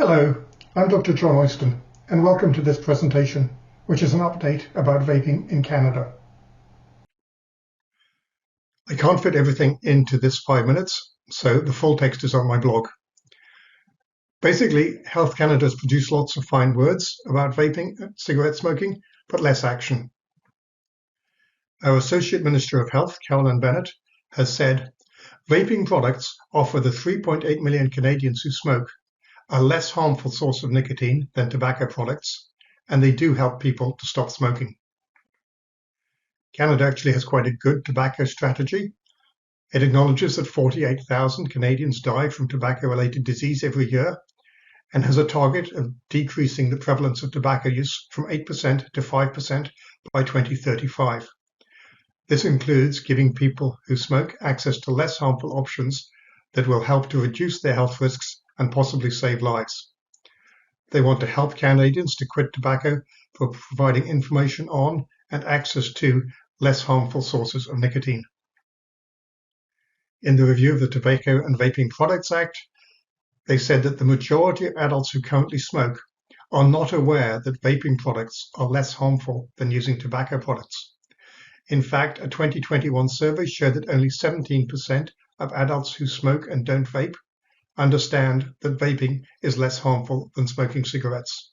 Hello, I'm Dr. John Oyston, and welcome to this presentation, which is an update about vaping in Canada. I can't fit everything into this 5 minutes, so the full text is on my blog. Basically, Health Canada has produced lots of fine words about vaping and cigarette smoking, but less action. Our Associate Minister of Health, Caroline Bennett, has said, vaping products offer the 3.8 million Canadians who smoke a less harmful source of nicotine than tobacco products, and they do help people to stop smoking. Canada actually has quite a good tobacco strategy. It acknowledges that 48,000 Canadians die from tobacco-related disease every year and has a target of decreasing the prevalence of tobacco use from 8% to 5% by 2035. This includes giving people who smoke access to less harmful options that will help to reduce their health risks and possibly save lives. They want to help Canadians to quit tobacco for providing information on and access to less harmful sources of nicotine. In the review of the Tobacco and Vaping Products Act, they said that the majority of adults who currently smoke are not aware that vaping products are less harmful than using tobacco products. In fact, a 2021 survey showed that only 17% of adults who smoke and don't vape understand that vaping is less harmful than smoking cigarettes.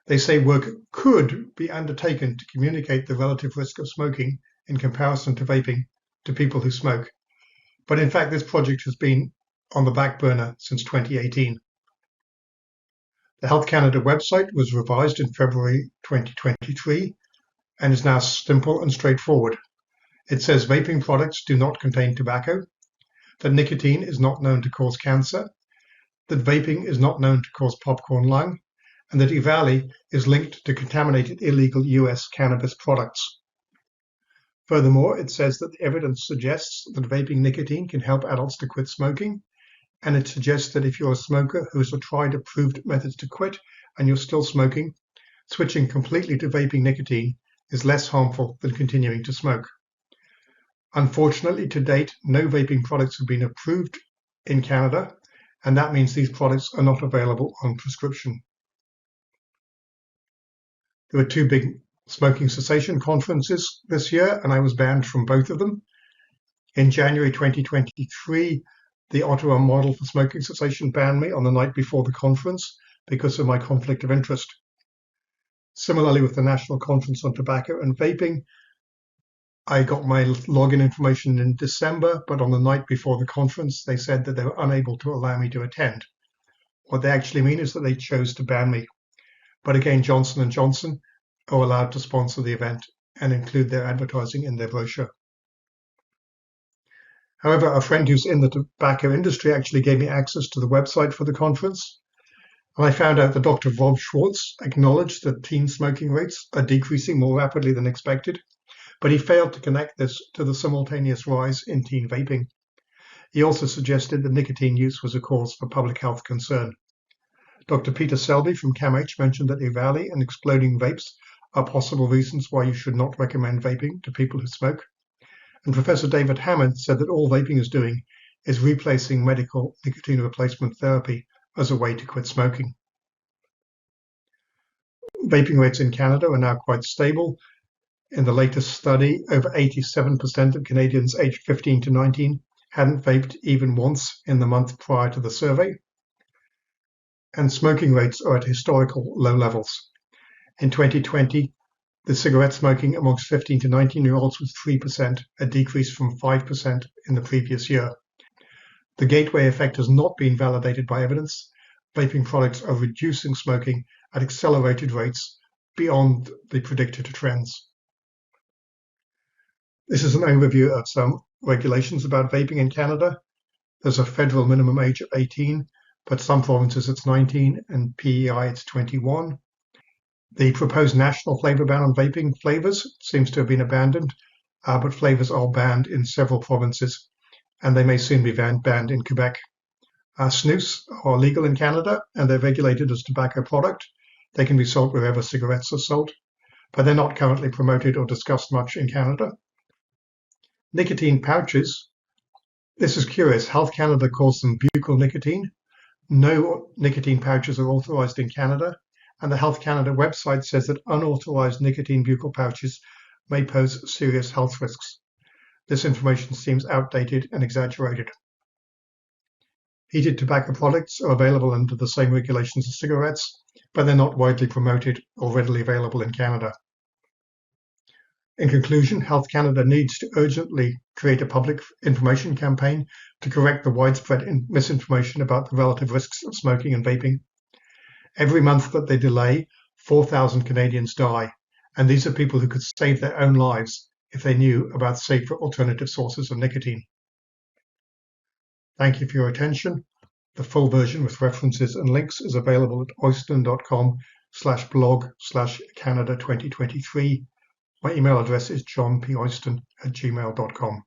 They say work could be undertaken to communicate the relative risk of smoking in comparison to vaping to people who smoke. But in fact, this project has been on the back burner since 2018. The Health Canada website was revised in February 2023 and is now simple and straightforward. It says vaping products do not contain tobacco, that nicotine is not known to cause cancer, that vaping is not known to cause popcorn lung, and that EVALI is linked to contaminated illegal US cannabis products. Furthermore, it says that the evidence suggests that vaping nicotine can help adults to quit smoking, and it suggests that if you're a smoker who has tried approved methods to quit and you're still smoking, switching completely to vaping nicotine is less harmful than continuing to smoke. Unfortunately, to date, no vaping products have been approved in Canada, and that means these products are not available on prescription. There were two big smoking cessation conferences this year, and I was banned from both of them. In January 2023, the Ottawa Model for Smoking Cessation banned me on the night before the conference because of my conflict of interest. Similarly, with the National Conference on Tobacco and Vaping, I got my login information in December, but on the night before the conference, they said that they were unable to allow me to attend. What they actually mean is that they chose to ban me. But again, Johnson & Johnson are allowed to sponsor the event and include their advertising in their brochure. However, a friend who's in the tobacco industry actually gave me access to the website for the conference. And I found out that Dr. Rob Schwartz acknowledged that teen smoking rates are decreasing more rapidly than expected, but he failed to connect this to the simultaneous rise in teen vaping. He also suggested that nicotine use was a cause for public health concern. Dr. Peter Selby from CAMH mentioned that EVALI and exploding vapes are possible reasons why you should not recommend vaping to people who smoke. And Professor David Hammond said that all vaping is doing is replacing medical nicotine replacement therapy as a way to quit smoking. Vaping rates in Canada are now quite stable. In the latest study, over 87% of Canadians aged 15 to 19 hadn't vaped even once in the month prior to the survey. And smoking rates are at historical low levels. In 2020, the cigarette smoking amongst 15 to 19-year-olds was 3%, a decrease from 5% in the previous year. The gateway effect has not been validated by evidence. Vaping products are reducing smoking at accelerated rates beyond the predicted trends. This is an overview of some regulations about vaping in Canada. There's a federal minimum age of 18, but some provinces it's 19 and PEI it's 21. The proposed national flavor ban on vaping flavors seems to have been abandoned, but flavors are banned in several provinces, and they may soon be banned in Quebec. Snus are legal in Canada, and they're regulated as tobacco product. They can be sold wherever cigarettes are sold, but they're not currently promoted or discussed much in Canada. Nicotine pouches. This is curious. Health Canada calls them buccal nicotine, No nicotine pouches are authorized in Canada, and the Health Canada website says that unauthorized nicotine buccal pouches may pose serious health risks. This information seems outdated and exaggerated. Heated tobacco products are available under the same regulations as cigarettes, but they're not widely promoted or readily available in Canada. In conclusion, Health Canada needs to urgently create a public information campaign to correct the widespread misinformation about the relative risks of smoking and vaping. Every month that they delay, 4,000 Canadians die, and these are people who could save their own lives if they knew about safer alternative sources of nicotine. Thank you for your attention. The full version with references and links is available at oyston.com/blog/Canada2023. My email address is johnpoyston@gmail.com.